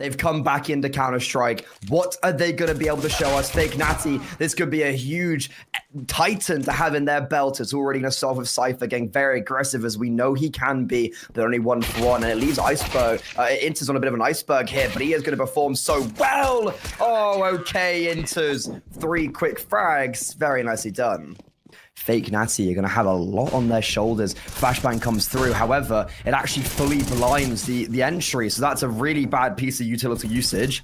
They've come back into Counter-Strike. What are they going to be able to show us? Fake Natty, this could be a huge titan to have in their belt. It's already going to start with Cypher getting very aggressive, as we know he can be, but only 1-for-1, and it leaves Iceberg. Inter's on a bit of an iceberg here, but he is going to perform so well. Oh, okay, Inter's 3 quick frags. Very nicely done. Fake Natty are going to have a lot on their shoulders. Flashbang comes through. However, it actually fully blinds the entry. So that's a really bad piece of utility usage.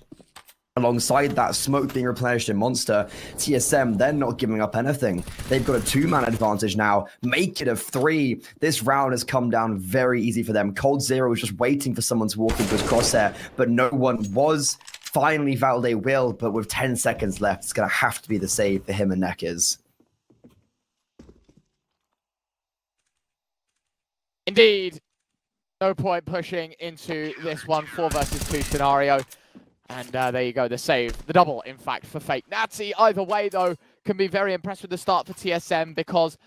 Alongside that, smoke being replenished in Monster. TSM, they're not giving up anything. They've got a 2-man advantage now. Make it a 3. This round has come down very easy for them. coldzera was just waiting for someone to walk into his crosshair, but no one was. Finally, Valde will, but with 10 seconds left, it's going to have to be the save for him and Neckers. Indeed, no point pushing into this 1 4 versus 2 scenario. And there you go, the save, the double, in fact, for Fake Natty. Either way, though, can be very impressed with the start for TSM because...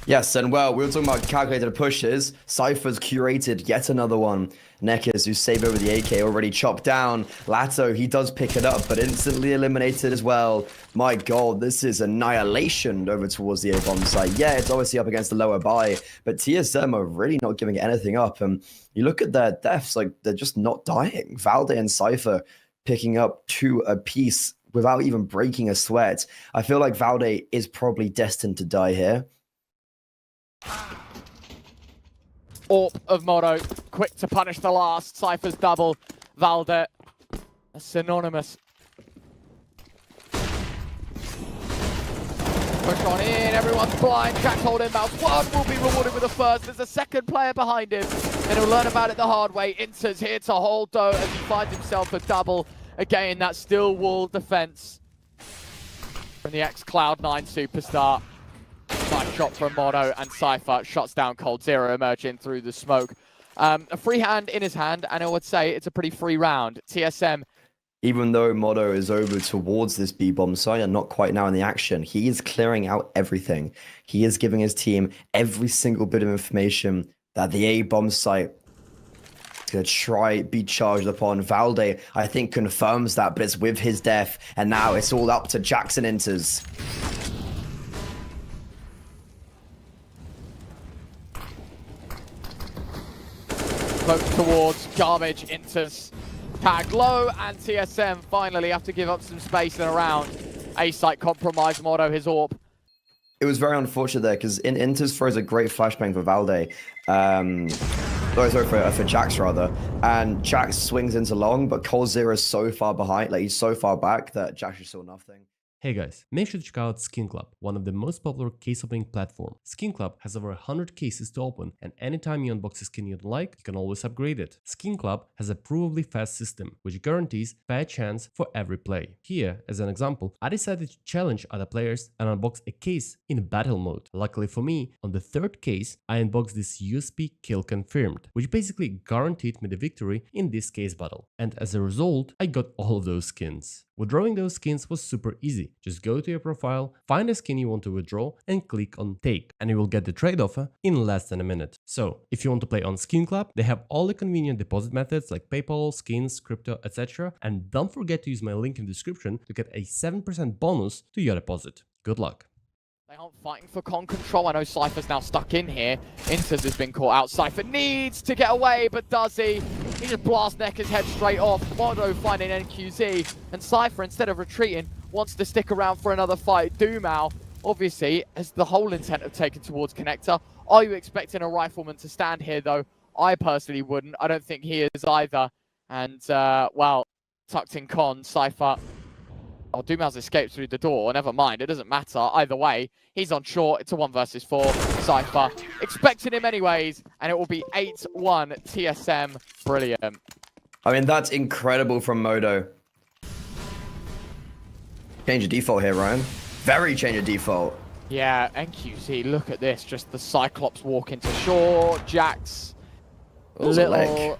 Yes, and well, we were talking about calculated pushes. Cypher's curated yet another one. Neckers, who saved over the AK, already chopped down. Lato, he does pick it up, but instantly eliminated as well. My god, this is annihilation over towards the A-bomb site. Yeah, it's obviously up against the lower buy, but TSM are really not giving anything up. And you look at their deaths, like, they're just not dying. Valde and Cypher picking up 2 apiece without even breaking a sweat. I feel like Valde is probably destined to die here. AWP of Moto, quick to punish the last. Cypher's double. Valde, synonymous. Push on in, everyone's blind. Jack's holding mouse. One will be rewarded with a first. There's a second player behind him, and he'll learn about it the hard way. Inter's here to hold though as he finds himself a double. Again, that still wall defense from the ex-Cloud9 superstar. Nice shot from Mono, and Cypher shuts down coldzera, emerging through the smoke. A free hand in his hand, and I would say it's a pretty free round. TSM. Even though Mono is over towards this B-bomb site and not quite now in the action, he is clearing out everything. He is giving his team every single bit of information that the A-bomb site is going to try be charged upon. Valde, I think, confirms that, but it's with his death, and now it's all up to Jackson Inters. Cloak towards garbage, Inters tagged low, and TSM finally have to give up some space in a round. A-site compromise, Moto, his AWP. It was very unfortunate there, because Inters throws a great flashbang for Valde. Sorry, for Jax rather. And Jax swings into long, but coldzera is so far behind, like he's so far back that Jax just saw nothing. Hey guys, make sure to check out Skin Club, one of the most popular case opening platforms. Skin Club has over 100 cases to open, and anytime you unbox a skin you don't like, you can always upgrade it. Skin Club has a provably fast system, which guarantees fair chance for every play. Here, as an example, I decided to challenge other players and unbox a case in battle mode. Luckily for me, on the 3rd case, I unboxed this USP kill confirmed, which basically guaranteed me the victory in this case battle. And as a result, I got all of those skins. Withdrawing those skins was super easy. Just go to your profile, find a skin you want to withdraw, and click on take, and you will get the trade offer in less than a minute. So, if you want to play on Skin Club, they have all the convenient deposit methods like PayPal, skins, crypto, etc. And don't forget to use my link in the description to get a 7% bonus to your deposit. Good luck. They aren't fighting for con control. I know Cypher's now stuck in here. Inters has been caught out. Cypher needs to get away, but does he? He just blasts Necker's head straight off. Mono finding NQZ, and Cypher, instead of retreating, wants to stick around for another fight. Dumao, obviously, has the whole intent of taking towards Connector. Are you expecting a rifleman to stand here, though? I personally wouldn't. I don't think he is either. And, well, tucked in con, Cypher. Oh, Dumao's escaped through the door. Never mind, it doesn't matter. Either way, he's on short. It's a 1 versus 4. Cypher expecting him anyways, and it will be 8-1 TSM. Brilliant. I mean, that's incredible from Moto. Change of default here, Ryan. Very change of default. Yeah, NQZ, look at this. Just the Cyclops walk into short. Jax, little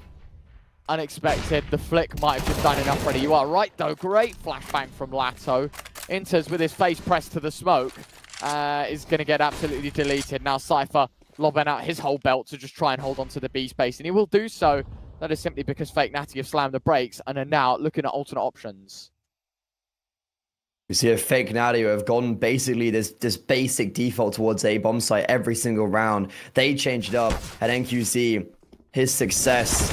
unexpected. The flick might have just done enough already. You are right, though. Great flashbang from Lato. Inters with his face pressed to the smoke. Is going to get absolutely deleted. Now Cypher lobbing out his whole belt to just try and hold on to the B space, and he will do so. That is simply because Fake Natty have slammed the brakes and are now looking at alternate options. We see a Fake Natty who have gone basically this basic default towards a bomb site every single round. They changed it up, and NQZ, his success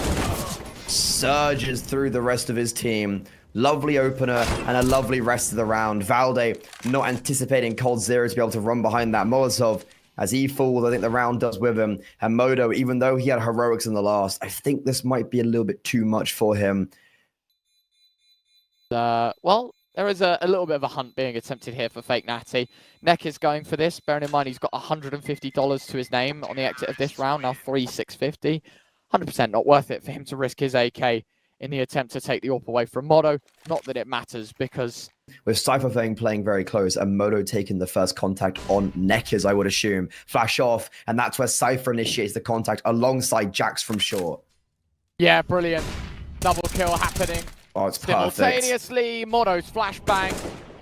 surges through the rest of his team. Lovely opener and a lovely rest of the round. Valde not anticipating coldzera to be able to run behind that Molotov. As he falls, I think the round does with him. And Modo, even though he had heroics in the last, I think this might be a little bit too much for him. Well, there is a little bit of a hunt being attempted here for Fake Natty. Neck is going for this, bearing in mind he's got $150 to his name on the exit of this round, now 3,650. 100% not worth it for him to risk his AK in the attempt to take the AWP away from Modo. Not that it matters, because with Cypher playing very close and Modo taking the first contact on Neckers, I would assume. Flash off, and that's where Cypher initiates the contact alongside Jax from short. Yeah, brilliant. Double kill happening. Oh, it's perfect. Simultaneously, Modo's flashbang.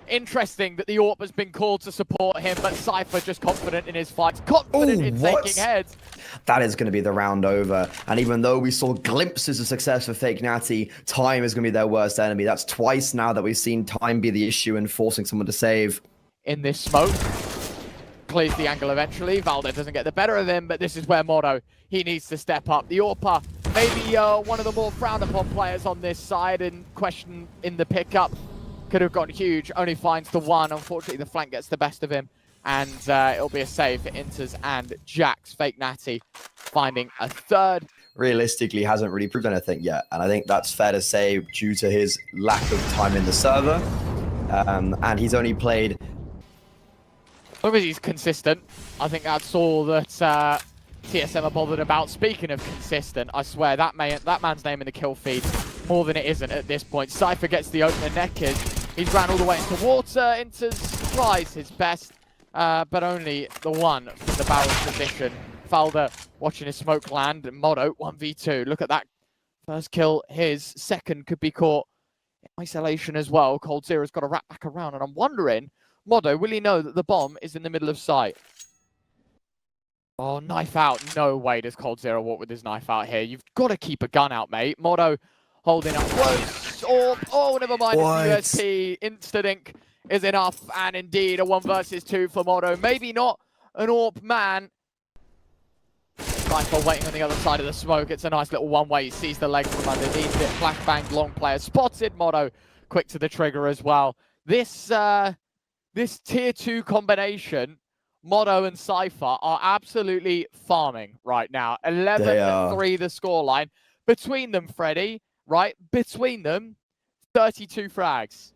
Interesting that the AWP has been called to support him, but Cypher just confident in his fight, confident in taking heads. That is going to be the round over. And even though we saw glimpses of success for Fake Natty, time is going to be their worst enemy. That's twice now that we've seen time be the issue in forcing someone to save. In this smoke, clears the angle eventually. Valde doesn't get the better of him, but this is where Modo, he needs to step up. The AWPer, maybe one of the more frowned upon players on this side, and question in the pickup. Could have gone huge, only finds the one. Unfortunately, the flank gets the best of him, and it'll be a save for Inters and Jax. Fake Natty finding a third. Realistically, hasn't really proved anything yet, and I think that's fair to say due to his lack of time in the server, and he's only played. As long as he's consistent, I think that's all that TSM are bothered about. Speaking of consistent, I swear that man's name in the kill feed more than it isn't at this point. Cypher gets the opener. Neckers, he's ran all the way into water. Inters tries his best, but only the one from the barrel position. Valde watching his smoke land, and Modo 1v2. Look at that first kill. His second could be caught in isolation as well. coldzera's got to wrap back around, and I'm wondering, Modo, will he know that the bomb is in the middle of sight? Oh, knife out. No way does coldzera walk with his knife out here. You've got to keep a gun out, mate. Modo holding up close. Oh, never mind. It's USP. Instant ink is enough. And indeed, a 1 versus 2 for Modo. Maybe not an AWP man. Cypher waiting on the other side of the smoke. It's a nice little one-way. He sees the leg from underneath it. Flashbang, long player spotted. Modo quick to the trigger as well. This tier 2 combination, Modo and Cypher, are absolutely farming right now. 11-3 the scoreline. Between them, Freddie, right? Between them, 32 frags.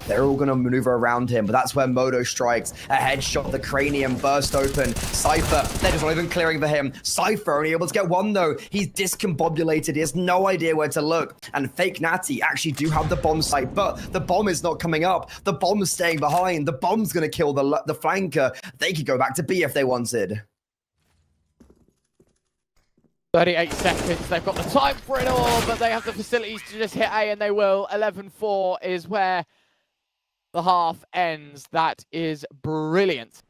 They're all going to maneuver around him, but that's where Modo strikes. A headshot, the cranium burst open. Cypher, they're just not even clearing for him. Cypher only able to get one, though. He's discombobulated. He has no idea where to look. And Fake Natty actually do have the bomb site, but the bomb is not coming up. The bomb's staying behind. The bomb's going to kill the flanker. They could go back to B if they wanted. 38 seconds. They've got the time for it all, but they have the facilities to just hit A, and they will. 11-4 is where the half ends. That is brilliant.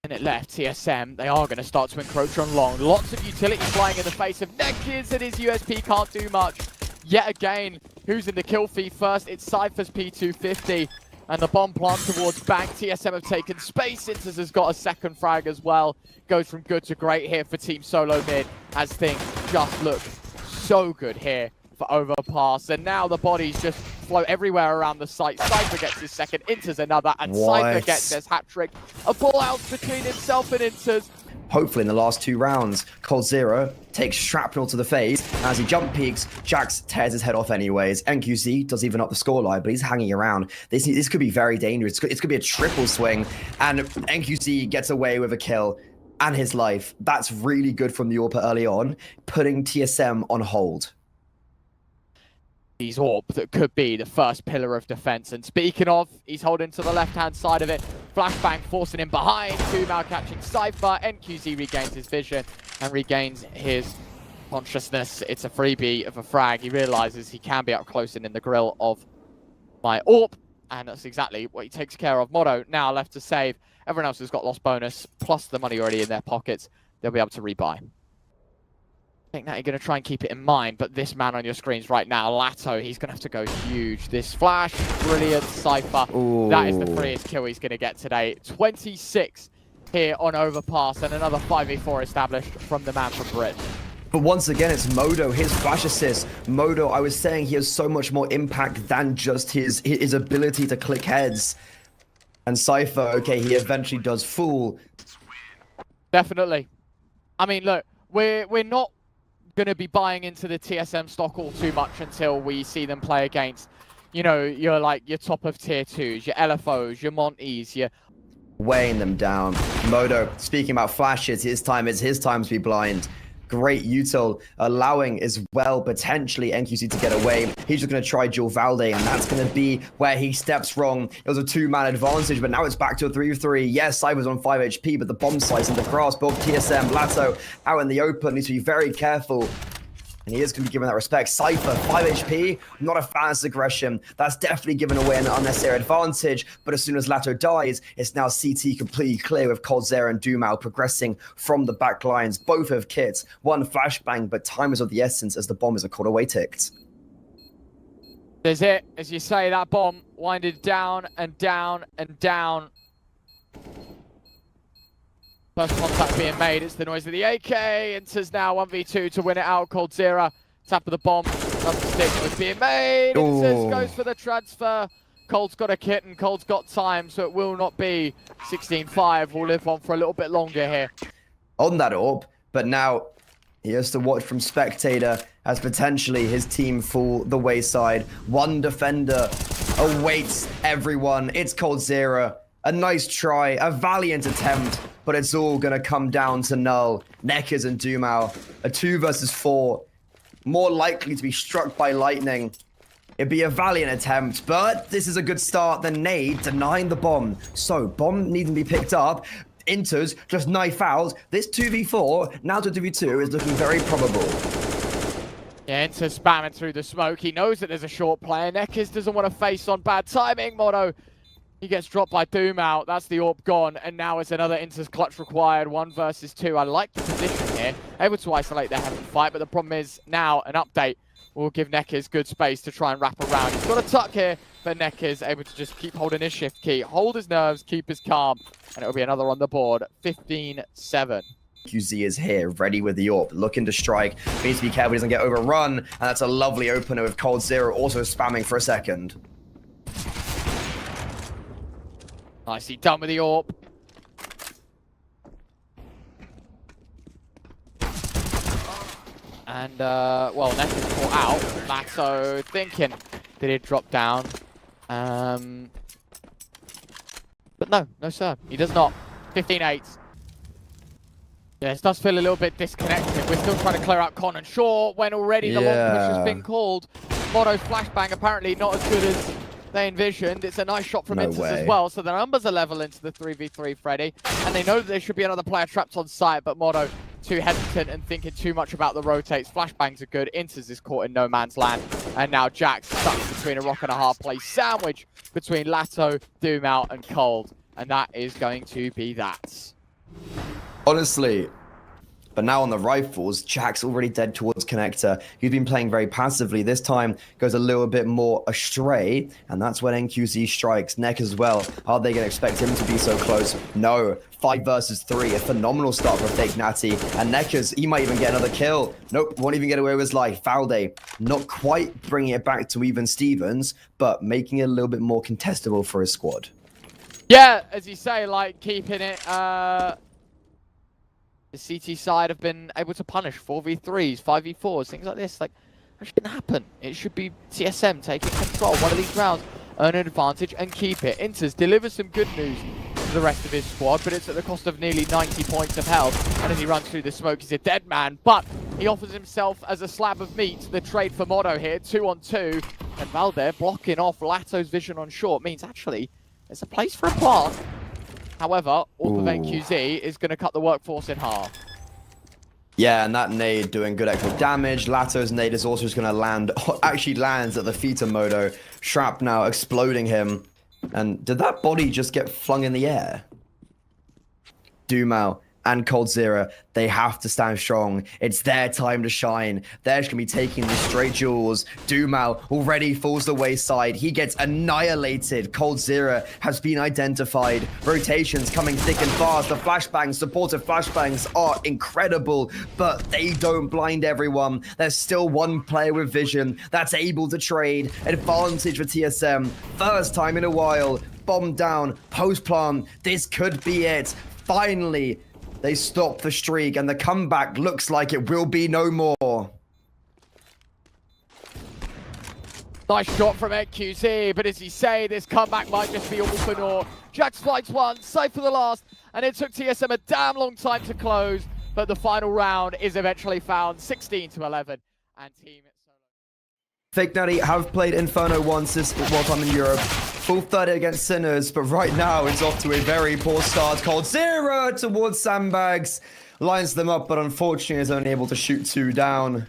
And it left TSM. They are going to start to encroach on long. Lots of utility flying in the face of Neckers, and his USP can't do much. Yet again, who's in the kill feed first? It's Cypher's P250. And the bomb plant towards Bank. TSM have taken space. Inters has got a second frag as well. Goes from good to great here for Team Solo mid, as things just look so good here for overpass. And now the bodies just float everywhere around the site. Cypher gets his second, Inters another, and Cypher gets his hat-trick. A fallout between himself and Inters. Hopefully in the last 2 rounds, coldzera takes shrapnel to the face. As he jump peaks, Jax tears his head off anyways. NQZ does even up the scoreline, but he's hanging around. This could be very dangerous. It could be a triple swing, and NQZ gets away with a kill and his life. That's really good from the AWPer early on, putting TSM on hold. He's AWP that could be the first pillar of defense. And speaking of, he's holding to the left-hand side of it. Flashbang forcing him behind. 2 mal catching Cypher. NQZ regains his vision and regains his consciousness. It's a freebie of a frag. He realizes he can be up close and in the grill of my AWP. And that's exactly what he takes care of. Modo now left to save. Everyone else has got lost bonus, plus the money already in their pockets. They'll be able to rebuy. I think that you're going to try and keep it in mind, but this man on your screens right now, Lato, he's going to have to go huge. This flash, brilliant, Cypher. Ooh. That is the freest kill he's going to get today. 26 here on Overpass, and another 5v4 established from the man from Brit. But once again, it's Modo, his flash assist. Modo, I was saying he has so much more impact than just his ability to click heads. And Cypher, okay, he eventually does fool. Definitely. I mean, look, we're not going to be buying into the TSM stock all too much until we see them play against, you know, your top of tier 2s, your LFOs, your Monties, your... Weighing them down. Modo, speaking about flashes, his time is his time to be blind. Great util, allowing as well potentially NQC to get away. He's just going to try Jewel Valde, and that's going to be where he steps wrong. It was a 2-man advantage, but now it's back to a 3v3. Yes, Cypher's on 5 HP, but the bomb site's in the grass. Both TSM, Lato out in the open. Needs to be very careful. And he is going to be given that respect. Cypher, 5 HP, not a fan of aggression. That's definitely given away an unnecessary advantage. But as soon as Lato dies, it's now CT completely clear with coldzera and Dumal progressing from the back lines. Both have kits, one flashbang, but time is of the essence as the bombers are caught away ticked. There's it. As you say, that bomb winded down and down and down. First contact being made, it's the noise of the AK. Enters now 1v2 to win it out. coldzera, tap of the bomb, doesn't stick, was being made. Enters, goes for the transfer. Cold's got a kit and Cold's got time, so it will not be 16-5. We'll live on for a little bit longer here. On that orb, but now he has to watch from spectator as potentially his team fall the wayside. One defender awaits everyone. It's coldzera. A nice try, a valiant attempt, but it's all going to come down to null. Nekkers and Dumal, a 2 versus 4, more likely to be struck by lightning. It'd be a valiant attempt, but this is a good start. The nade denying the bomb. So, bomb needing to be picked up. Enters, just knife out. This 2v4, now to 2v2, is looking very probable. Yeah, Enters spamming through the smoke. He knows that there's a short player. Nekkers doesn't want to face on bad timing. Mono, he gets dropped by Dumal. That's the orb gone. And now it's another Inter's clutch required. 1 versus 2. I like the position here. Able to isolate their heavy fight. But the problem is now an update will give Nekkers good space to try and wrap around. He's got a tuck here. But Nekkers able to just keep holding his shift key. Hold his nerves. Keep his calm. And it'll be another on the board. 15-7. QZ is here, ready with the AWP, looking to strike. Needs to be careful he doesn't get overrun. And that's a lovely opener with coldzera also spamming for a second. Nicely done with the AWP. And, well, Nekkers caught out. Lato thinking, did it drop down? But no, sir. He does not. 15-8. Yeah, this does feel a little bit disconnected. We're still trying to clear out Con and Short when already the long push has been called. Mono's flashbang apparently not as good as they envisioned. It's a nice shot from Inters as well, so the numbers are level into the 3v3, Freddy. And they know that there should be another player trapped on site, but Mono too hesitant and thinking too much about the rotates. Flashbangs are good. Inters is caught in no man's land. And now Jack's stuck between a rock and a hard place. Sandwich between Lato, Dumal, and Cold. And that is going to be that. Honestly, but now on the rifles, Jack's already dead towards connector. He's been playing very passively. This time goes a little bit more astray, and that's when NQZ strikes. Neck as well. Are they going to expect him to be so close? No. 5 versus 3. A phenomenal start for fake Natty. And Nekkers, he might even get another kill. Nope, won't even get away with his life. Valde, not quite bringing it back to even Stevens, but making it a little bit more contestable for his squad. Yeah, as you say, like, keeping it... The CT side have been able to punish 4v3s, 5v4s, things like this. Like, that shouldn't happen. It should be TSM taking control. One of these rounds, earn an advantage and keep it. Inters delivers some good news to the rest of his squad, but it's at the cost of nearly 90 points of health. And as he runs through the smoke, he's a dead man. But he offers himself as a slab of meat. The trade for Mono here, 2-on-2. And Valde blocking off Lato's vision on short means actually there's a place for a plant. However, AWP of NQZ is going to cut the workforce in half. Yeah, and that nade doing good extra damage. Lato's nade is also just going to land, actually lands at the feet of Modo. Shrapnel exploding him. And did that body just get flung in the air? Dumal and coldzera, they have to stand strong. It's their time to shine. They're just going to be taking the straight jewels. Dumal already falls the wayside. He gets annihilated. coldzera has been identified. Rotations coming thick and fast. The flashbangs, supportive flashbangs are incredible, but they don't blind everyone. There's still one player with vision that's able to trade. Advantage for TSM. First time in a while. Bomb down. Post plant. This could be it. Finally, they stop the streak, and the comeback looks like it will be no more. Nice shot from NQZ, but as you say, this comeback might just be all for naught. Jax fights one, Cypher the last, and it took TSM a damn long time to close, but the final round is eventually found, 16-11, and Team Solo. Fake Natty have played Inferno once this while I'm in Europe. Full 30 against Sinners, but right now it's off to a very poor start. coldzera towards Sandbags. Lines them up, but unfortunately is only able to shoot 2 down.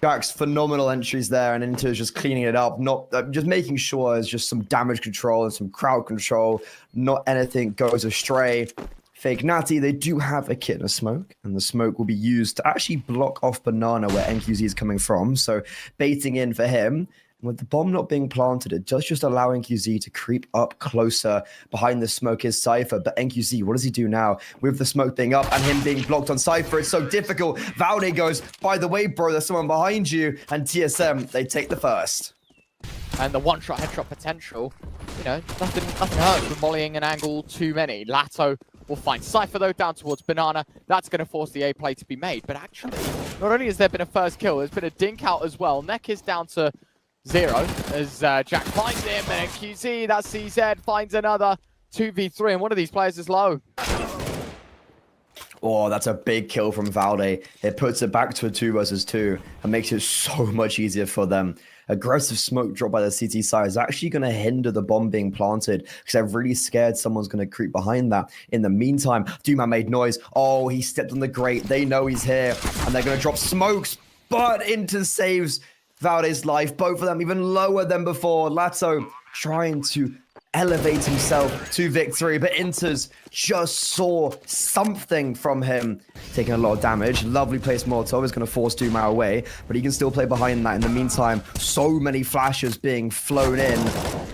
Jack's phenomenal entries there, and Inter is just cleaning it up, not just making sure there's just some damage control and some crowd control, not anything goes astray. Fake Natty, they do have a kit and a smoke, and the smoke will be used to actually block off Banana where NQZ is coming from, so baiting in for him. With the bomb not being planted, it does just allow NQZ to creep up closer. Behind the smoke is Cypher, but NQZ, what does he do now? With the smoke being up and him being blocked on Cypher, it's so difficult. Valde goes, by the way, bro, there's someone behind you, and TSM, they take the first. And the one-shot headshot potential, you know, nothing hurts with volleying an angle too many. Lato will find Cypher, though, down towards Banana. That's going to force the A play to be made. But actually, not only has there been a first kill, there's been a dink out as well. Neck is down to 0 as Jack finds him, and QZ, that's CZ, finds another 2v3, and one of these players is low. Oh, that's a big kill from Valde. It puts it back to a 2 versus 2 and makes it so much easier for them. Aggressive smoke drop by the CT side is actually going to hinder the bomb being planted because they're really scared someone's going to creep behind that. In the meantime, Duma made noise. Oh, he stepped on the grate. They know he's here, and they're going to drop smokes, but Inter saves Valde's life. Both of them even lower than before. Lato trying to elevate himself to victory, but Inter's just saw something from him. Taking a lot of damage. Lovely placed Molotov is going to force Duma away, but he can still play behind that. In the meantime, so many flashes being flown in,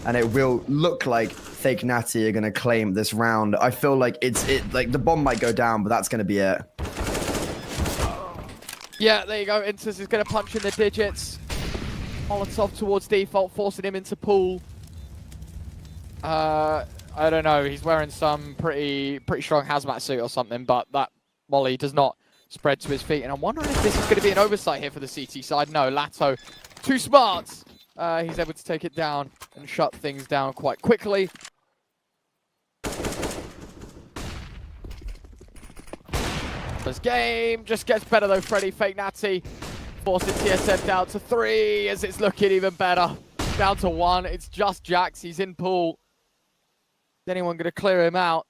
and it will look like Fake Natty are going to claim this round. I feel like like the bomb might go down, but that's going to be it. Yeah, there you go. Inters is going to punch in the digits. Molotov towards default, forcing him into pool. I don't know. He's wearing some pretty strong hazmat suit or something, but that volley does not spread to his feet. And I'm wondering if this is going to be an oversight here for the CT side. No, Lato, too smart. He's able to take it down and shut things down quite quickly. This game just gets better though, Freddy. Fake Natty forcing TSM down to 3 as it's looking even better. Down to 1. It's just Jax. He's in pool. Is anyone going to clear him out?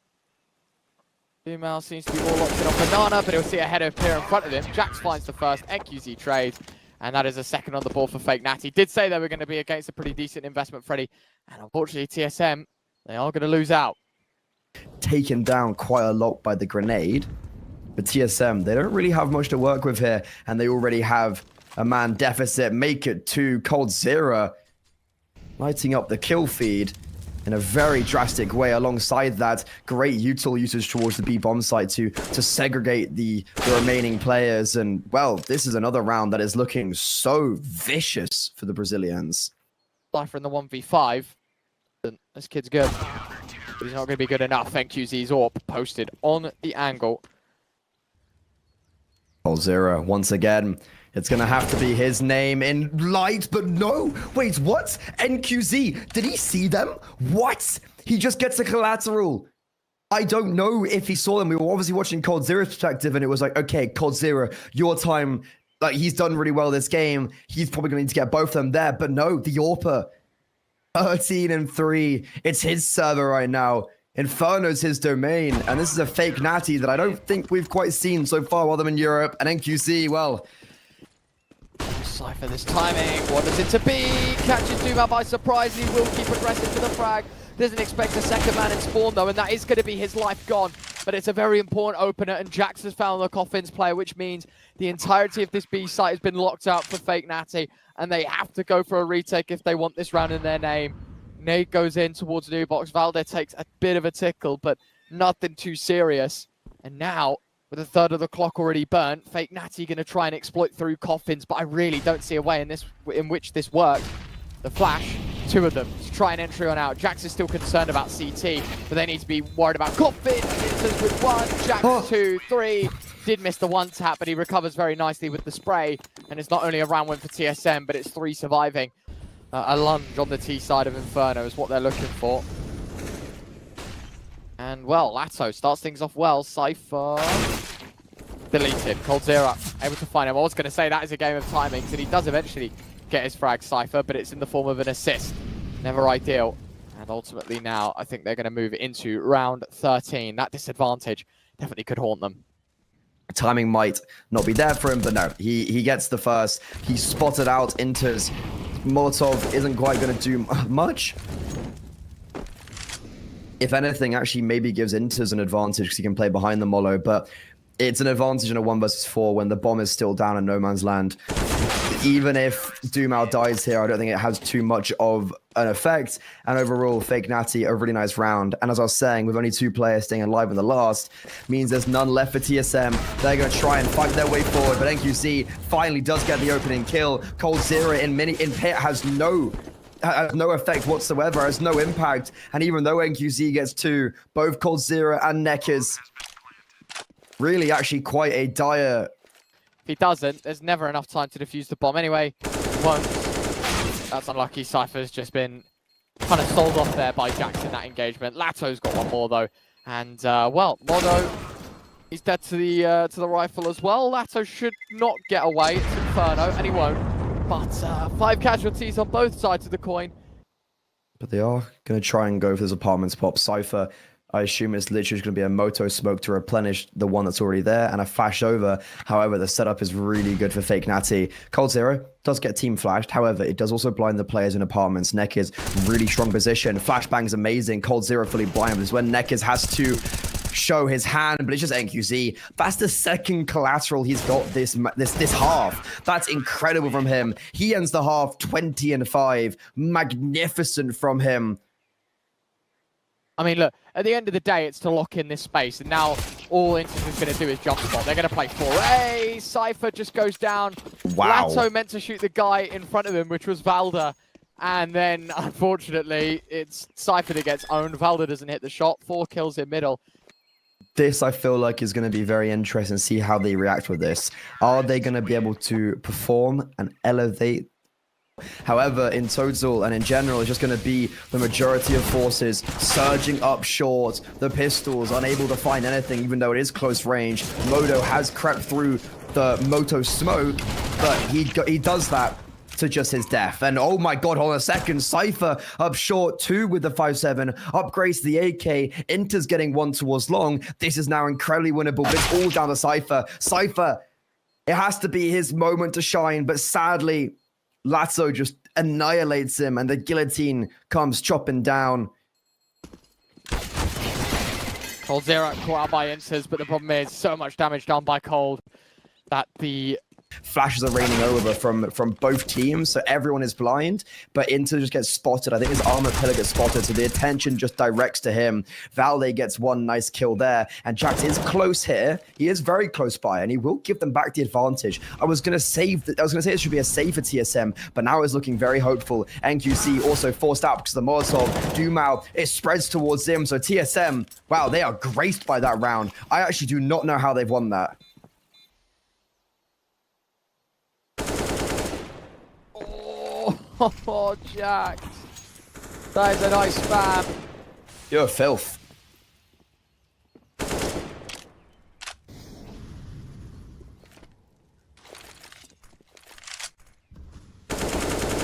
Dumal seems to be more locked in on Banana, but he'll see a header appear in front of him. Jax finds the first. NQZ trades. And that is a second on the board for Fake Natty. Did say they were going to be against a pretty decent investment, Freddy. And unfortunately, TSM, they are going to lose out. Taken down quite a lot by the grenade. But TSM, they don't really have much to work with here, and they already have a man deficit. Make it 2. coldzera lighting up the kill feed in a very drastic way. Alongside that, great util usage towards the B bomb site to segregate the remaining players. And, well, this is another round that is looking so vicious for the Brazilians. Cypher in the 1v5. This kid's good, but he's not going to be good enough. NQZ's AWP posted on the angle. coldzera, once again, it's going to have to be his name in light, but no. Wait, what? NQZ, did he see them? What? He just gets a collateral. I don't know if he saw them. We were obviously watching coldzera's perspective, and it was like, okay, coldzera, your time, like, he's done really well this game. He's probably going to need to get both of them there, but no, the AWPer, 13-3. It's his server right now. Inferno's his domain, and this is a Fake Natty that I don't think we've quite seen so far while I'm in Europe. And NQZ, well, Cypher this timing, what does it to be? Catches Dumal by surprise, he will keep aggressive to the frag. Doesn't expect a second man in spawn though, and that is going to be his life gone. but it's a very important opener, and Jax has found the Coffins player, which means the entirety of this B site has been locked out for fake Natty, and they have to go for a retake if they want this round in their name. Nate goes in towards the new box. Valde takes a bit of a tickle, but nothing too serious. And now, with a third of the clock already burnt, fake Natty going to try and exploit through Coffins, but I really don't see a way in which this works. The flash, 2 of them, to try an entry on out. Jax is still concerned about CT, but they need to be worried about Coffins. Enters with 1, Jax 2, 3. Did miss the 1 tap, but he recovers very nicely with the spray. And it's not only a round win for TSM, but it's 3 surviving. A lunge on the T side of Inferno is what they're looking for. And, well, Lato starts things off well. Cypher deleted. coldzera able to find him. I was going to say that is a game of timings, and he does eventually get his frag, Cypher, but it's in the form of an assist. Never ideal. And ultimately now, I think they're going to move into round 13. That disadvantage definitely could haunt them. Timing might not be there for him, but no, he gets the first. He's spotted out, enters. Molotov isn't quite going to do much. If anything, actually maybe gives Inters an advantage because he can play behind the Molo, but it's an advantage in a 1 versus 4 when the bomb is still down in no man's land. Even if Doomao dies here, I don't think it has too much of an effect. And overall, fake Natty, a really nice round. And as I was saying, with only 2 players staying alive in the last, means there's none left for TSM. They're going to try and fight their way forward, but NQC finally does get the opening kill. coldzera in pit has no effect whatsoever, has no impact. And even though NQC gets 2, both coldzera and Nekkers, really actually quite a dire... If he doesn't, there's never enough time to defuse the bomb. Anyway, once that's unlucky. Cypher's just been kind of sold off there by Jax in that engagement. Lato's got 1 more though, and well, Modo is dead to the rifle as well. Lato should not get away. It's Inferno, and he won't. But 5 casualties on both sides of the coin. But they are going to try and go for this apartments pop. Cypher, I assume it's literally going to be a moto smoke to replenish the one that's already there and a flash over. However, the setup is really good for fake Natty. coldzera does get team flashed. However, it does also blind the players in apartments. Nekkers, really strong position. Flashbang's amazing. coldzera fully blind. This is when Nekkers has to show his hand, but it's just NQC. That's the second collateral he's got this half. That's incredible from him. He ends the half 20-5. Magnificent from him. I mean, look, at the end of the day, it's to lock in this space, and now all Inters is going to do is jump spot. They're going to play 4A. Cypher just goes down. Wow. Lato meant to shoot the guy in front of him, which was Valde, and then, unfortunately, it's Cypher that gets owned. Valde doesn't hit the shot. 4 kills in middle. This, I feel like, is going to be very interesting to see how they react with this. Are they going to be able to perform and elevate? However, in total and in general, it's just going to be the majority of forces surging up short. The pistols unable to find anything, even though it is close range. Modo has crept through the Moto smoke, but he does that to just his death. And oh my god, hold on a second. Cypher up short, 2 with the 5-7, upgrades to the AK. Inter's getting 1 towards long. This is now incredibly winnable, but it's all down to Cypher. Cypher, it has to be his moment to shine, but sadly, Lato just annihilates him, and the guillotine comes chopping down. coldzera caught out by Inters, but the problem is so much damage done by Cold that the Flashes are raining over from both teams, so everyone is blind, but Inter just gets spotted. I think his armor pillar gets spotted, so the attention just directs to him. Valde gets 1 nice kill there, and Jax is close here. He is very close by, and he will give them back the advantage. I was gonna say it should be a save for TSM, but now it's looking very hopeful. NQC also forced out because of the Molotov. Doomao, it spreads towards him, so TSM, wow, they are graced by that round. I actually do not know how they've won that. Oh, Jax. That is a nice spam. You're filth.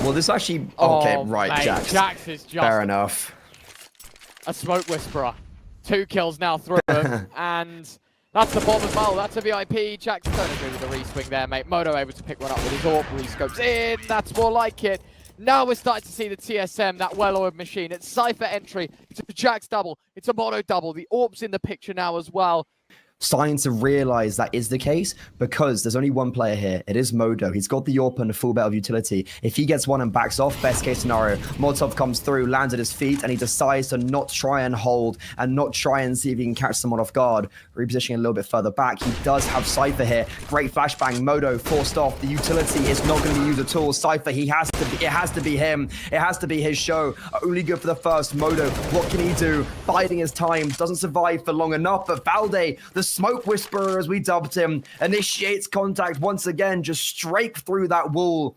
Well, this actually... Okay, right, mate, Jax. Jax is just fair enough. A smoke whisperer. 2 kills now through him, and that's the bomb as well. That's a VIP. Jax don't agree with the re-swing there, mate. Modo able to pick one up with his AWP. Re-scopes in. That's more like it. Now we're starting to see the TSM, that well-oiled machine. It's Cypher entry, it's a Jax double, it's a Mono double. The Orb's in the picture now as well. Starting to realize that is the case because there's only one player here. It is Modo. He's got the AWP and a full bit of utility. If he gets one and backs off, best case scenario, Molotov comes through, lands at his feet, and he decides to not try and hold and not try and see if he can catch someone off guard. Repositioning a little bit further back. He does have Cypher here. Great flashbang. Modo forced off. The utility is not going to be used at all. Cypher, it has to be him. It has to be his show. Only good for the first. Modo, what can he do? Biding his time. Doesn't survive for long enough. But Valde, the Smoke Whisperer, as we dubbed him, initiates contact once again, just straight through that wall.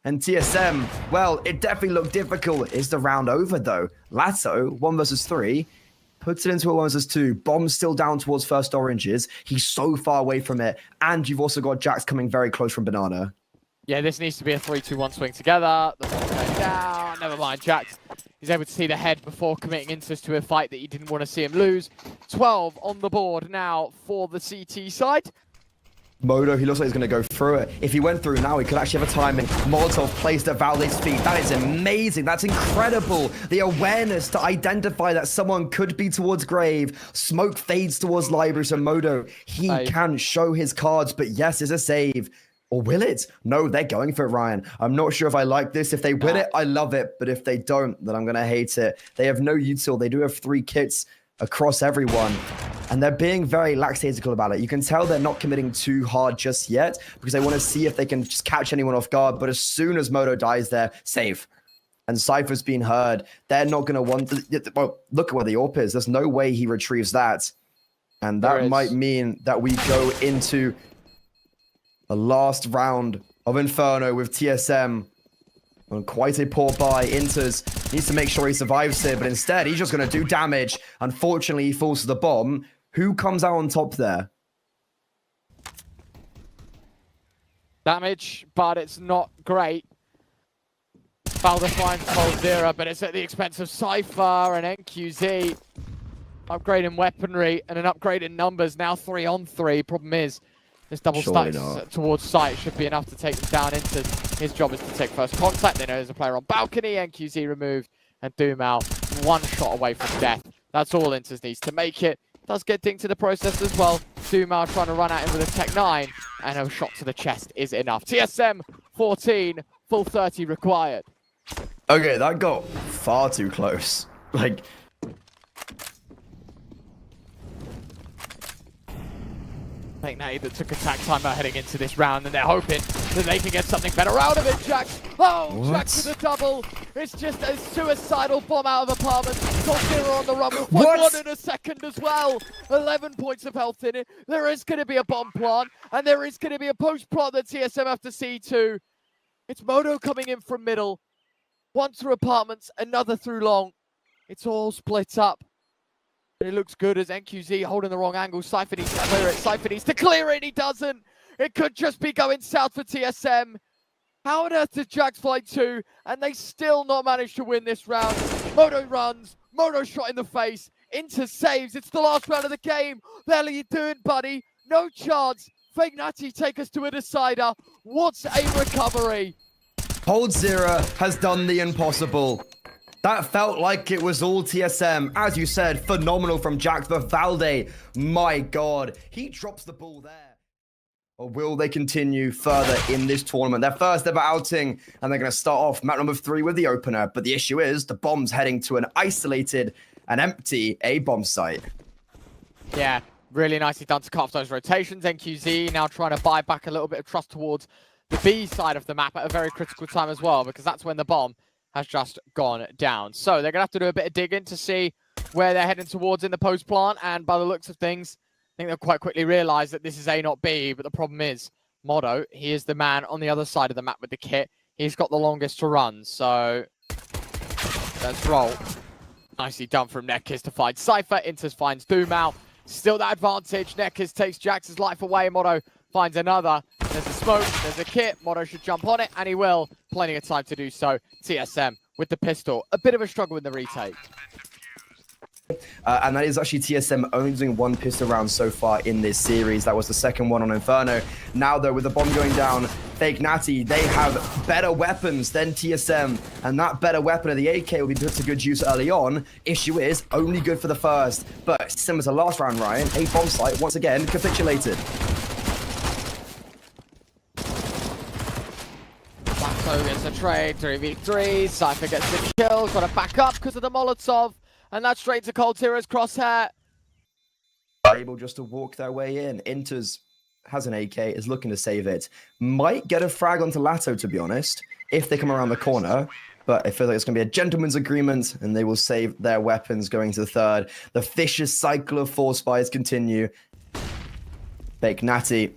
And TSM, well, it definitely looked difficult. Is the round over, though? Lato, 1 versus 3, puts it into a 1 versus 2. Bomb's still down towards first oranges. He's so far away from it. And you've also got Jax coming very close from Banana. Yeah, this needs to be a 3-2-1 swing together. The ball going down. Never mind, Jax. He's able to see the head before committing interest to a fight that he didn't want to see him lose. 12 on the board now for the CT side. Modo, he looks like he's going to go through it. If he went through now, he could actually have a timing. Molotov placed at Valde's feet. That is amazing. That's incredible. The awareness to identify that someone could be towards grave. Smoke fades towards library. So Modo, he can show his cards, but yes, it's a save. Or will it? No, they're going for it, Ryan. I'm not sure if I like this. If they win it, I love it. But if they don't, then I'm going to hate it. They have no util. They do have 3 kits across everyone. And they're being very lackadaisical about it. You can tell they're not committing too hard just yet because they want to see if they can just catch anyone off guard. But as soon as Modo dies there, save. And Cypher's been heard. They're not going to want... Well, look at where the AWP is. There's no way he retrieves that. And that might mean that we go into... the last round of Inferno with TSM on quite a poor buy. Inters needs to make sure he survives here, but instead he's just going to do damage. Unfortunately, he falls to the bomb. Who comes out on top there? Damage, but it's not great. Valde finds coldzera, but it's at the expense of Cypher and NQZ. Upgrade in weaponry and an upgrade in numbers. Now 3 on 3. Problem is, this double stack towards sight should be enough to take them down. Into his job is to take first contact. They know there's a player on balcony. NQZ removed and Doom out 1 shot away from death. That's all Inters needs to make it. Does get dinged to the process as well. Doom out trying to run at him with a Tech 9 and a shot to the chest is enough. TSM 14, full 30 required. Okay, that got far too close. Like... I think Natty that took attack timer heading into this round, and they're hoping that they can get something better out of it. Jax, Jax with a double. It's just a suicidal bomb out of apartments. coldzera on the run with 1 in a second as well. 11 points of health in it. There is going to be a bomb plant, and there is going to be a post plant that TSM have to see too. It's Modo coming in from middle. 1 through apartments, another through long. It's all split up. It looks good as NQZ holding the wrong angle. Cypher needs to clear it. Cypher needs to clear it. He doesn't. It could just be going south for TSM. How on earth did Jax fly 2? And they still not manage to win this round. Modo runs. Modo shot in the face. Into saves. It's the last round of the game. What the hell are you doing, buddy? No chance. Fake Natty take us to a decider. What's a recovery? coldzera has done the impossible. That felt like it was all TSM. As you said, phenomenal from Jax, but Valde, my God, he drops the ball there. Or will they continue further in this tournament? Their first ever outing, and they're going to start off map number 3 with the opener. But the issue is, the bomb's heading to an isolated and empty A-bomb site. Yeah, really nicely done to cut off those rotations. NQZ now trying to buy back a little bit of trust towards the B side of the map at a very critical time as well, because that's when the bomb has just gone down. So they're going to have to do a bit of digging to see where they're heading towards in the post plant. And by the looks of things, I think they'll quite quickly realize that this is A, not B. But the problem is, Modo, he is the man on the other side of the map with the kit. He's got the longest to run. So let's roll. Nicely done from Nekkers to find Cypher. Inters finds Doom out. Still that advantage. Nekkers takes Jax's life away. Modo finds another. There's a smoke, there's a kit. Modo should jump on it, and he will. Plenty of time to do so. TSM with the pistol. A bit of a struggle in the retake. And that is actually TSM only doing one pistol round so far in this series. That was the second one on Inferno. Now, though, with the bomb going down, Fake Natty, they have better weapons than TSM. And that better weapon of the AK will be put to good use early on. Issue is, only good for the first. But similar to last round, Ryan, a bomb site, once again, capitulated. So gets a trade, 3v3, Cypher gets the kill, got to back up because of the Molotov. And that's straight to coldzera's crosshair. Able just to walk their way in. Inters has an AK, is looking to save it. Might get a frag onto Lato, to be honest, if they come around the corner. But I feel like it's going to be a gentleman's agreement, and they will save their weapons going to the third. The vicious cycle of 4 spies continue. Fake Natty,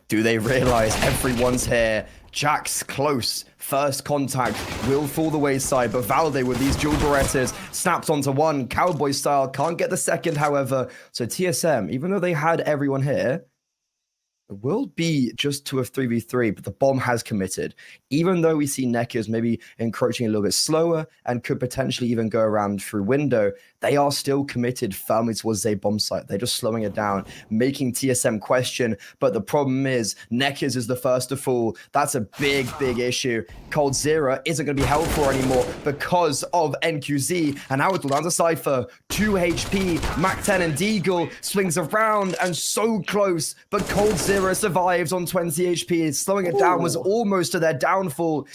do they realize everyone's here? Jack's close. First contact will fall the wayside, but Valde with these dual Berettas snaps onto one, cowboy style, can't get the second, however. So TSM, even though they had everyone here, it will be just to a 3v3, but the bomb has committed. Even though we see Neckers maybe encroaching a little bit slower and could potentially even go around through window, they are still committed firmly towards a bomb site. They're just slowing it down, making TSM question. But the problem is, Neckers is the first to fall. That's a big, big issue. coldzera isn't going to be held for anymore because of NQZ. And now it's down to Cypher. 2 HP, Mac 10 and Deagle swings around and so close. But coldzera survives on 20 HP. Slowing it down was almost to their downfall.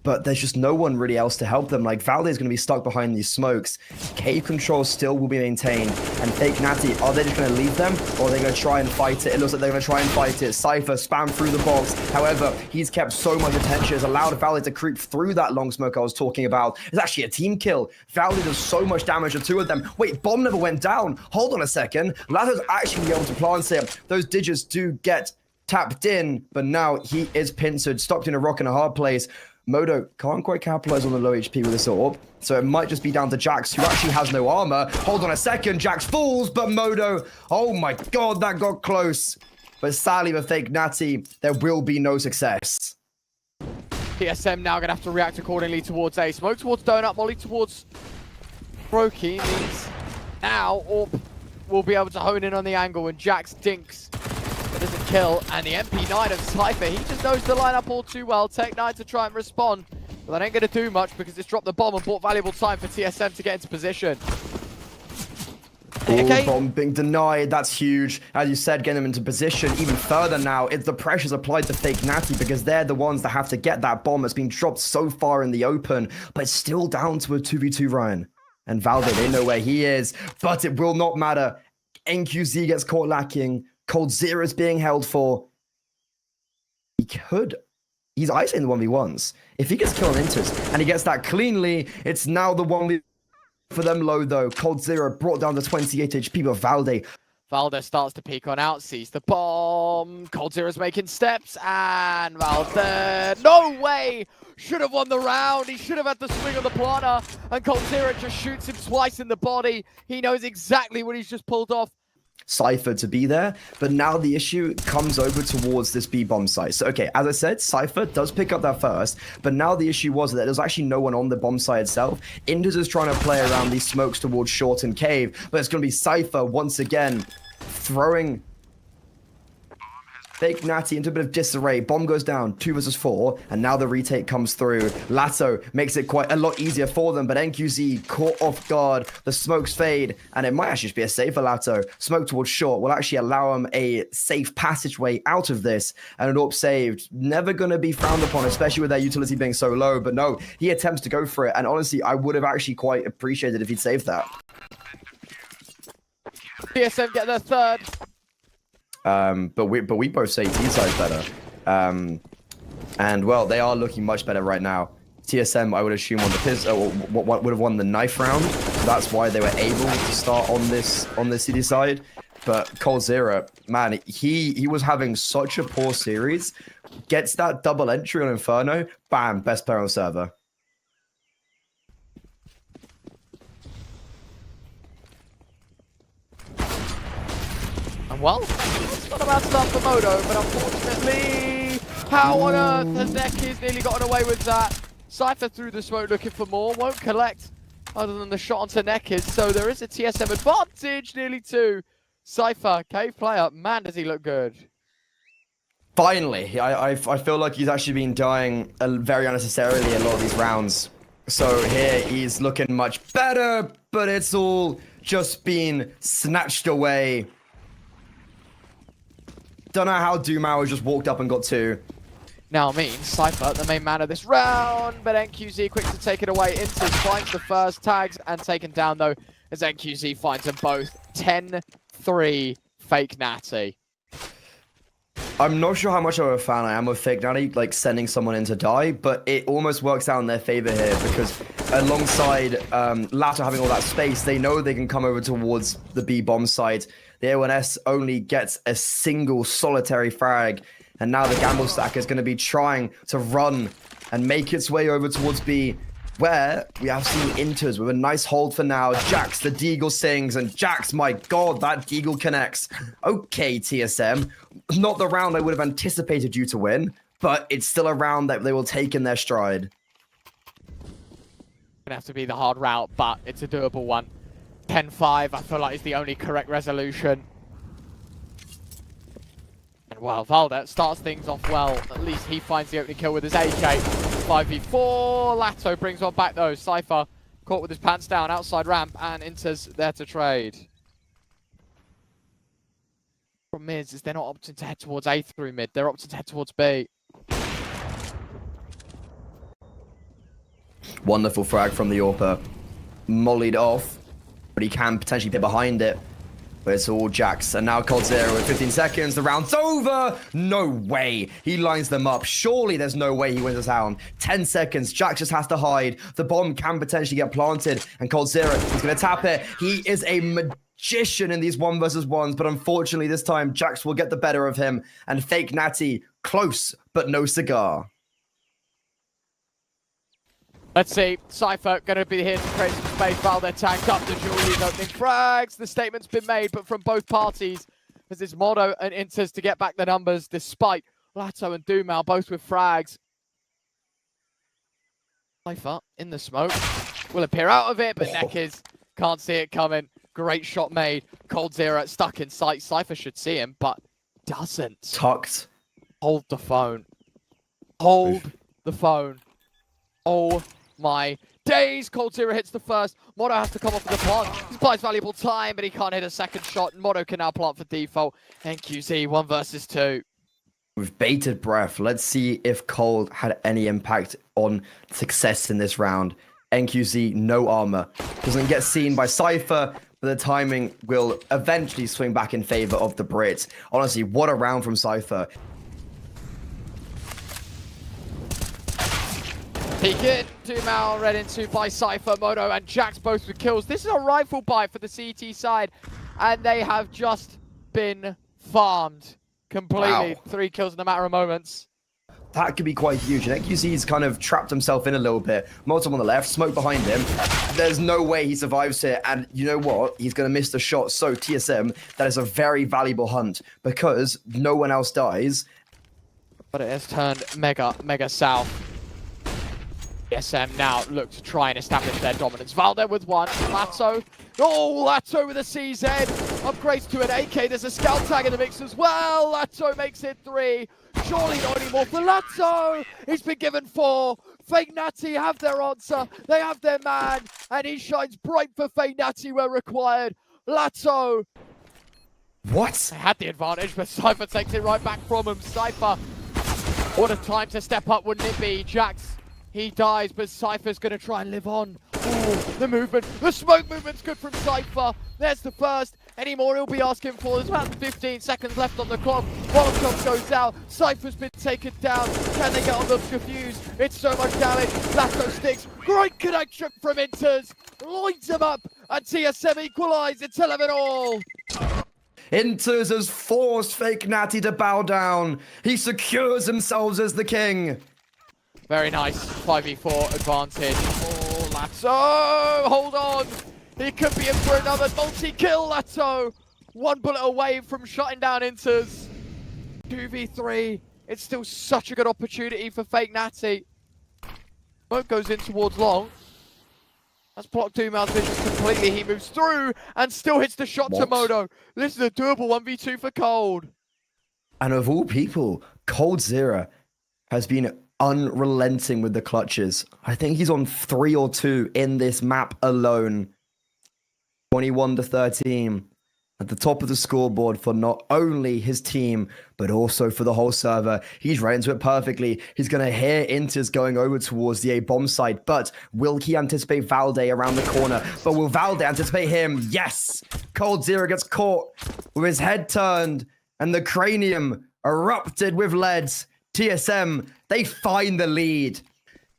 But there's just no one really else to help them. Like, Valde is going to be stuck behind these smokes. Cave control still will be maintained. And Fake Natty, are they just going to leave them? Or are they going to try and fight it? It looks like they're going to try and fight it. Cypher spam through the box. However, he's kept so much attention. It's allowed Valde to creep through that long smoke I was talking about. It's actually a team kill. Valde does so much damage to 2 of them. Wait, bomb never went down. Hold on a second. Lato's actually able to plant it. Those digits do get tapped in, but now he is pincered, stopped in a rock and a hard place. Modo can't quite capitalize on the low HP with this orb, so it might just be down to Jax, who actually has no armor. Hold on a second, Jax falls, but Modo, oh my god, that got close. But sadly for Fake Natty, there will be no success. TSM now going to have to react accordingly towards A. Smoke towards Donut, Molly towards Brokey means now Orb will be able to hone in on the angle, and Jax dinks. But doesn't kill, and the MP9 of Cypher, he just knows the lineup all too well. Tech 9 to try and respond, but that ain't going to do much because it's dropped the bomb and bought valuable time for TSM to get into position. Okay. Bomb being denied, that's huge. As you said, getting them into position even further now. It's the pressure's applied to Fake Natty because they're the ones that have to get that bomb that's been dropped so far in the open, but it's still down to a 2v2 Ryan. And Valde, they know where he is, but it will not matter. NQZ gets caught lacking. coldzera is being held for. He's isolating the 1v1s. If he gets killed on Inters and he gets that cleanly, it's now the 1v for them low though. coldzera brought down to 28 HP, but Valde starts to peek on out, sees the bomb. coldzera's making steps, and Valde, no way! Should have won the round. He should have had the swing of the planter, and coldzera just shoots him twice in the body. He knows exactly what he's just pulled off. Cypher to be there, but now the issue comes over towards this B-bomb site. So, okay, as I said, Cypher does pick up that first, but now the issue was that there's actually no one on the bomb site itself. Indus is trying to play around these smokes towards Short and Cave, but it's going to be Cypher once again throwing Fake Natty into a bit of disarray. Bomb goes down, 2 versus 4, and now the retake comes through. Lato makes it quite a lot easier for them, but NQZ caught off guard. The smokes fade, and it might actually just be a save for Lato. Smoke towards Short will actually allow him a safe passageway out of this, and an AWP saved. Never going to be frowned upon, especially with their utility being so low, but no, he attempts to go for it, and honestly, I would have actually quite appreciated if he'd saved that. TSM get their third. But we both say T-side's better. And well, they are looking much better right now. TSM, I would assume, won the would have won the knife round. So that's why they were able to start on this CD side. But coldzera, man, he was having such a poor series. Gets that double entry on Inferno, bam, best player on the server. Well, it's not about stuff for Modo, but unfortunately, how on earth has Neckers nearly gotten away with that? Cypher through the smoke looking for more, won't collect other than the shot onto Neckers. So there is a TSM advantage, nearly 2. Cypher, cave player, man, does he look good. Finally, I feel like he's actually been dying very unnecessarily a lot of these rounds. So here he's looking much better, but it's all just been snatched away. Don't know how Doomauer just walked up and got 2. Now means Cypher, the main man of this round, but NQZ quick to take it away. Intis finds the first tags and taken down though, as NQZ finds them both. 10-3 fake Natty. I'm not sure how much of a fan I am of fake Natty, like sending someone in to die, but it almost works out in their favor here because alongside Lato having all that space, they know they can come over towards the B bomb site. The A1S only gets a single solitary frag, and now the gamble stack is going to be trying to run and make its way over towards B, where we have seen Inters with a nice hold for now. Jax, the Deagle sings, and Jax, my god, that Deagle connects. Okay, TSM, not the round I would have anticipated you to win, but it's still a round that they will take in their stride. Gonna have to be the hard route, but it's a doable one. 10-5, I feel like is the only correct resolution. And well, Valda starts things off well. At least he finds the opening kill with his AK. 5v4. Lato brings one back though. Cypher caught with his pants down outside ramp, and Inter's there to trade. Problem is they're not opting to head towards A through mid. They're opting to head towards B. Wonderful frag from the AWPer. Mollied off, but he can potentially get behind it. But it's all Jax, and now coldzera with 15 seconds. The round's over. No way. He lines them up. Surely there's no way he wins this round. 10 seconds. Jax just has to hide. The bomb can potentially get planted, and coldzera is going to tap it. He is a magician in these 1 versus 1s, but unfortunately this time Jax will get the better of him, and fake Natty close, but no cigar. Let's see, Cypher going to be here to create some space while they're tagged up. The Julie's opening frags. The statement's been made, but from both parties, as it's Modo and Inters to get back the numbers, despite Lato and Doomau both with frags. Cypher in the smoke will appear out of it, but Neckers can't see it coming. Great shot made. coldzera stuck in sight. Cypher should see him, but doesn't. Tucked. Hold the phone. Hold the phone. Oh my days. coldzera hits the first. Modo has to come off with the plant. He buys valuable time, but he can't hit a second shot. Modo can now plant for default. NQZ 1 versus 2. With bated breath, let's see if Cold had any impact on success in this round. NQZ, no armor. Doesn't get seen by Cypher, but the timing will eventually swing back in favor of the Brits. Honestly, what a round from Cypher. Peek in, Doomau read into by Cypher, Modo and Jax both with kills. This is a rifle buy for the CT side, and they have just been farmed completely. Wow. 3 kills in a matter of moments. That could be quite huge. And NQZ's kind of trapped himself in a little bit. Molten on the left, smoke behind him. There's no way he survives here. And you know what? He's going to miss the shot. So TSM, that is a very valuable hunt because no one else dies. But it has turned mega south. TSM now look to try and establish their dominance. Valde with 1. Lato. Oh, Lato with a CZ. Upgrades to an AK. There's a scout tag in the mix as well. Lato makes it 3. Surely not anymore for Lato. He's been given 4. Fake Natty have their answer. They have their man. And he shines bright for Fake Natty where required. Lato. What? They had the advantage, but Cypher takes it right back from him. Cypher. What a time to step up, wouldn't it be? Jax. He dies, but Cypher's going to try and live on. Oh, the movement. The smoke movement's good from Cypher. There's the first. Any more he'll be asking for. There's about 15 seconds left on the clock. Molotov goes out. Cypher's been taken down. Can they get on the confused? It's so much damage. Lato sticks. Great connection from Inters. Lines him up. And TSM equalise. It's 11-all. Inters has forced fake Natty to bow down. He secures himself as the king. Very nice 5v4 advantage. Oh, Lato! Hold on! He could be in for another multi-kill, Lato! 1 bullet away from shutting down Inters. 2v3. It's still such a good opportunity for fake Natty. Smoke goes in towards long. That's blocked Dumal's vision completely. He moves through and still hits the shot to Modo. This is a doable 1v2 for Cold. And of all people, coldzera has been unrelenting with the clutches. I think he's on 3 or 2 in this map alone. 21-13. At the top of the scoreboard for not only his team, but also for the whole server. He's right into it perfectly. He's going to hear Inters going over towards the A bomb site, but will he anticipate Valde around the corner? But will Valde anticipate him? Yes! coldzera gets caught with his head turned, and the cranium erupted with leads. TSM, they find the lead.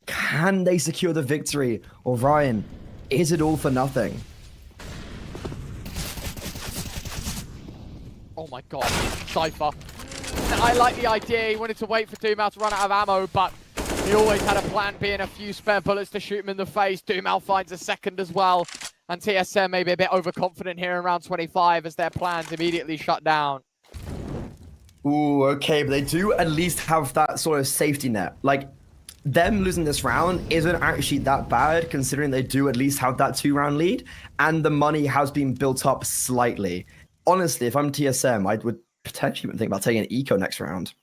Can they secure the victory? Or Ryan, is it all for nothing? Oh my god, Cypher. I like the idea. He wanted to wait for Dumal to run out of ammo, but he always had a plan B and a few spare bullets to shoot him in the face. Dumal finds a second as well. And TSM maybe a bit overconfident here in round 25 as their plans immediately shut down. Ooh, okay, but they do at least have that sort of safety net. Like, them losing this round isn't actually that bad, considering they do at least have that 2-round lead, and the money has been built up slightly. Honestly, if I'm TSM, I would potentially even think about taking an eco next round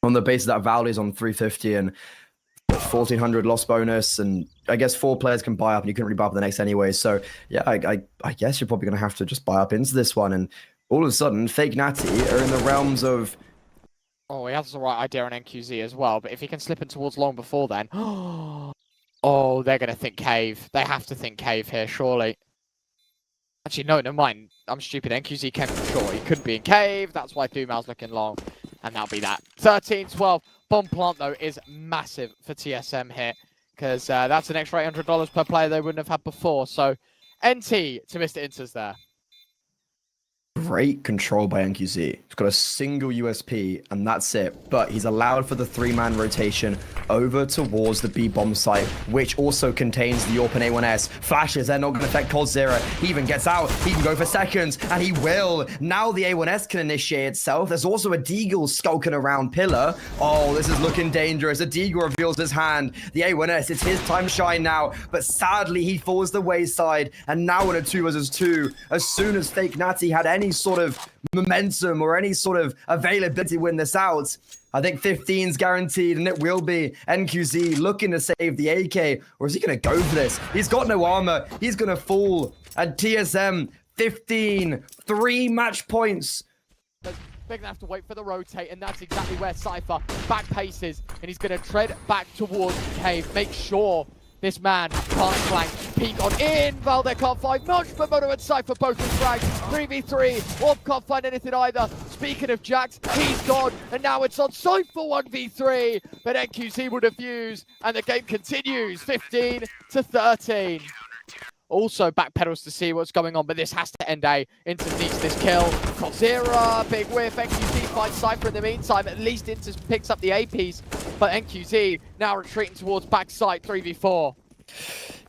on the basis that Valde is on 350 and 1400 loss bonus, and I guess 4 players can buy up, and you couldn't really buy up the next anyway. So yeah, I guess you're probably going to have to just buy up into this one, and all of a sudden, fake Natty are in the realms of... Oh, he has the right idea on NQZ as well, but if he can slip in towards long before then... Oh, they're going to think cave. They have to think cave here, surely. Actually, no, never mind. I'm stupid. NQZ came from short. He couldn't be in cave. That's why Dumal's looking long. And that'll be that. 13-12. Bomb plant, though, is massive for TSM here. Because that's an extra $800 per player they wouldn't have had before. So, NT to Mr. Inters there. Great control by NQZ. He's got a single USP, and that's it. But he's allowed for the 3-man rotation over towards the B bomb site, which also contains the open A1S. Flashes, they're not going to affect coldzera. He even gets out. He can go for seconds, and he will. Now the A1S can initiate itself. There's also a Deagle skulking around pillar. Oh, this is looking dangerous. A Deagle reveals his hand. The A1S, it's his time to shine now. But sadly, he falls the wayside. And now in a 2 vs 2, as soon as fake Natty had any sort of momentum or any sort of availability to win this out, I think 15's guaranteed, and it will be. NQZ looking to save the AK, or is he going to go for this? He's got no armor. He's going to fall. And TSM, 15, 3 match points. They're going to have to wait for the rotate, and that's exactly where Cypher back paces, and he's going to tread back towards the cave. Make sure this man can't flank. Peek on in. Valde can't find much, but Mono and Cypher both with frags. 3v3. Orb can't find anything either. Speaking of Jax, he's gone. And now it's on Cypher 1v3. But NQZ will defuse. And the game continues. 15-13. Also backpedals to see what's going on, but this has to end A. Inters needs this kill. coldzera, big whiff. NQZ finds Cypher in the meantime. At least Inters picks up the A piece. But NQZ now retreating towards backside 3v4.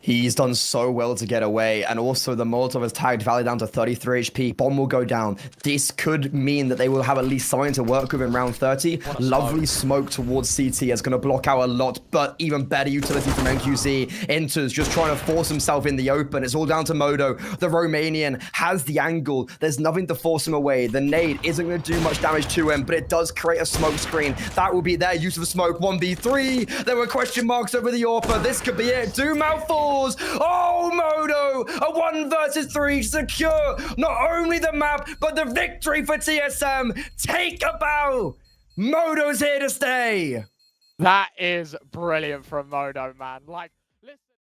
He's done so well to get away, and also the Molotov has tagged Valley down to 33 HP. Bomb will go down. This could mean that they will have at least something to work with in round 30. Lovely smoke towards CT is going to block out a lot, but even better utility from NQZ. Inters just trying to force himself in the open. It's all down to Modo. The Romanian has the angle. There's nothing to force him away. The nade isn't going to do much damage to him, but it does create a smoke screen. That will be their use of smoke. 1v3. There were question marks over the AWPer. This could be it. Dumal falls. Oh, Modo, a 1 vs 3 secure not only the map, but the victory for TSM. Take a bow. Modo's here to stay. That is brilliant from Modo, man. Like,